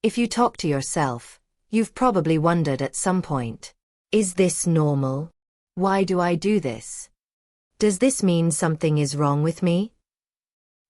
If you talk to yourself, you've probably wondered at some point, is this normal? Why do I do this? Does this mean something is wrong with me?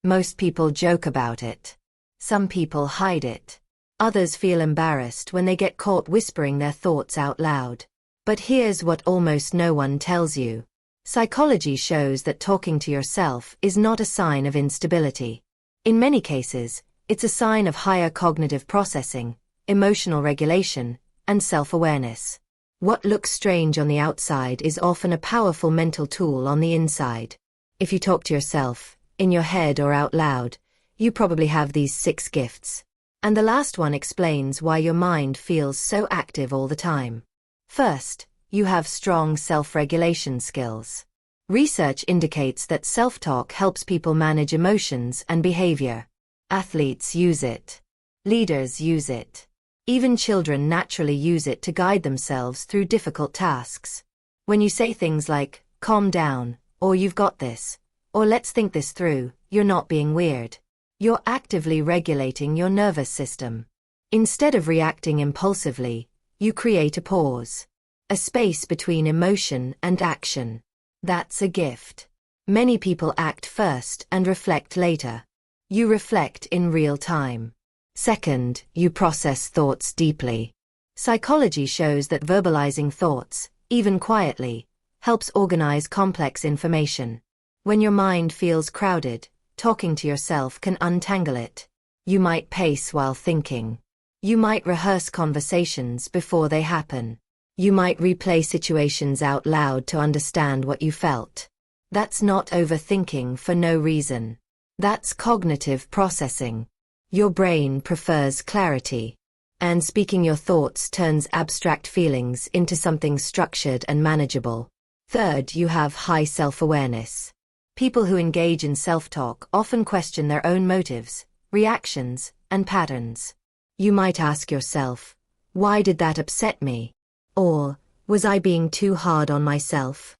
Most people joke about it. Some people hide it. Others feel embarrassed when they get caught whispering their thoughts out loud. But here's what almost no one tells you. Psychology shows that talking to yourself is not a sign of instability. In many cases, it's a sign of higher cognitive processing, emotional regulation, and self-awareness. What looks strange on the outside is often a powerful mental tool on the inside. If you talk to yourself, in your head or out loud, you probably have these 6 gifts. And the last one explains why your mind feels so active all the time. First, you have strong self-regulation skills. Research indicates that self-talk helps people manage emotions and behavior. Athletes use it. Leaders use it. Even children naturally use it to guide themselves through difficult tasks. When you say things like, calm down, or you've got this, or let's think this through, you're not being weird. You're actively regulating your nervous system. Instead of reacting impulsively, you create a pause. A space between emotion and action. That's a gift. Many people act first and reflect later. You reflect in real time. Second, you process thoughts deeply. Psychology shows that verbalizing thoughts, even quietly, helps organize complex information. When your mind feels crowded, talking to yourself can untangle it. You might pace while thinking. You might rehearse conversations before they happen. You might replay situations out loud to understand what you felt. That's not overthinking for no reason. That's cognitive processing. Your brain prefers clarity. And speaking your thoughts turns abstract feelings into something structured and manageable. Third, you have high self-awareness. People who engage in self-talk often question their own motives, reactions, and patterns. You might ask yourself, why did that upset me? Or, was I being too hard on myself?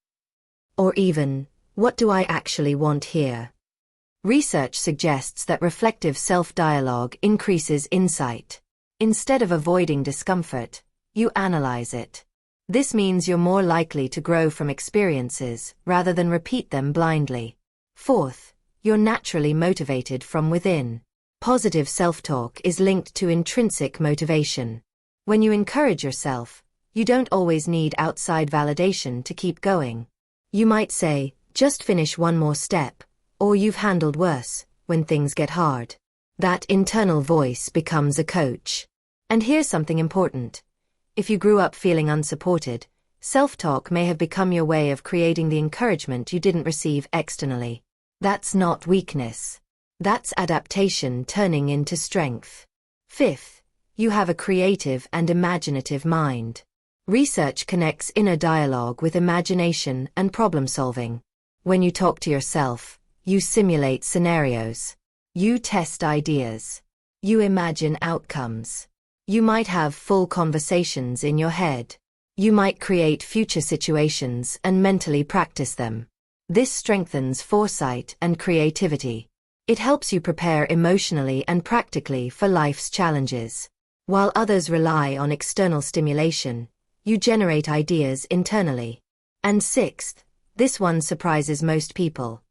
Or even, what do I actually want here? Research suggests that reflective self-dialogue increases insight. Instead of avoiding discomfort, you analyze it. This means you're more likely to grow from experiences rather than repeat them blindly. Fourth, you're naturally motivated from within. Positive self-talk is linked to intrinsic motivation. When you encourage yourself, you don't always need outside validation to keep going. You might say, just finish one more step, or you've handled worse, when things get hard. That internal voice becomes a coach. And here's something important. If you grew up feeling unsupported, self-talk may have become your way of creating the encouragement you didn't receive externally. That's not weakness. That's adaptation turning into strength. Fifth, you have a creative and imaginative mind. Research connects inner dialogue with imagination and problem-solving. When you talk to yourself, you simulate scenarios. You test ideas. You imagine outcomes. You might have full conversations in your head. You might create future situations and mentally practice them. This strengthens foresight and creativity. It helps you prepare emotionally and practically for life's challenges. While others rely on external stimulation, you generate ideas internally. And sixth, this one surprises most people.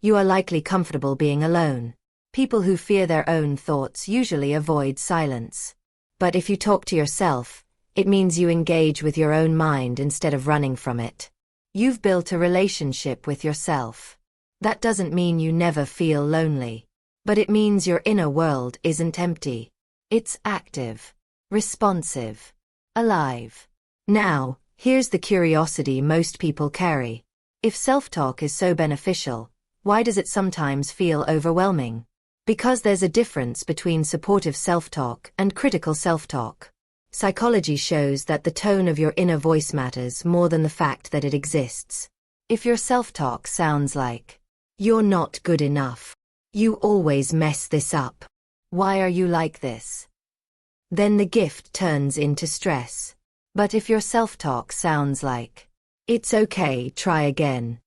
You are likely comfortable being alone. People who fear their own thoughts usually avoid silence. But if you talk to yourself, it means you engage with your own mind instead of running from it. You've built a relationship with yourself. That doesn't mean you never feel lonely. But it means your inner world isn't empty. It's active, responsive, alive. Now, here's the curiosity most people carry. If self-talk is so beneficial, why does it sometimes feel overwhelming? Because there's a difference between supportive self-talk and critical self-talk. Psychology shows that the tone of your inner voice matters more than the fact that it exists. If your self-talk sounds like, "You're not good enough. You always mess this up. Why are you like this?" then the gift turns into stress. But if your self-talk sounds like, "It's okay, try again.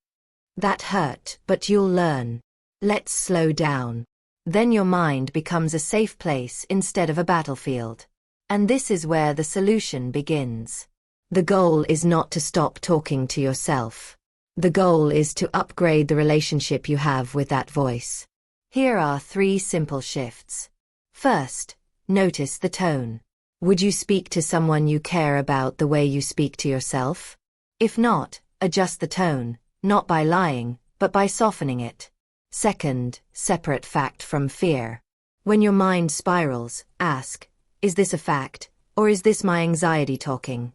That hurt, but you'll learn. Let's slow down. Then your mind becomes a safe place instead of a battlefield. And this is where the solution begins. The goal is not to stop talking to yourself. The goal is to upgrade the relationship you have with that voice. Here are 3 simple shifts. First, notice the tone. Would you speak to someone you care about the way you speak to yourself? If not, adjust the tone, not by lying, but by softening it. Second, separate fact from fear. When your mind spirals, ask, is this a fact, or is this my anxiety talking?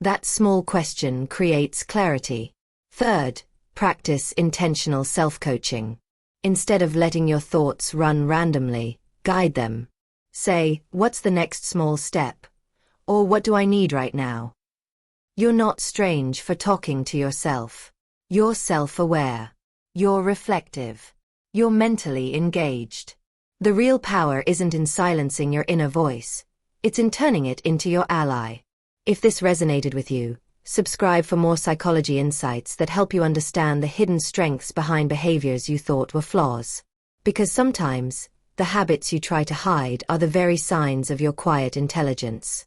That small question creates clarity. Third, practice intentional self-coaching. Instead of letting your thoughts run randomly, guide them. Say, what's the next small step? Or what do I need right now? You're not strange for talking to yourself. You're self-aware. You're reflective. You're mentally engaged. The real power isn't in silencing your inner voice. It's in turning it into your ally. If this resonated with you, subscribe for more psychology insights that help you understand the hidden strengths behind behaviors you thought were flaws. Because sometimes, the habits you try to hide are the very signs of your quiet intelligence.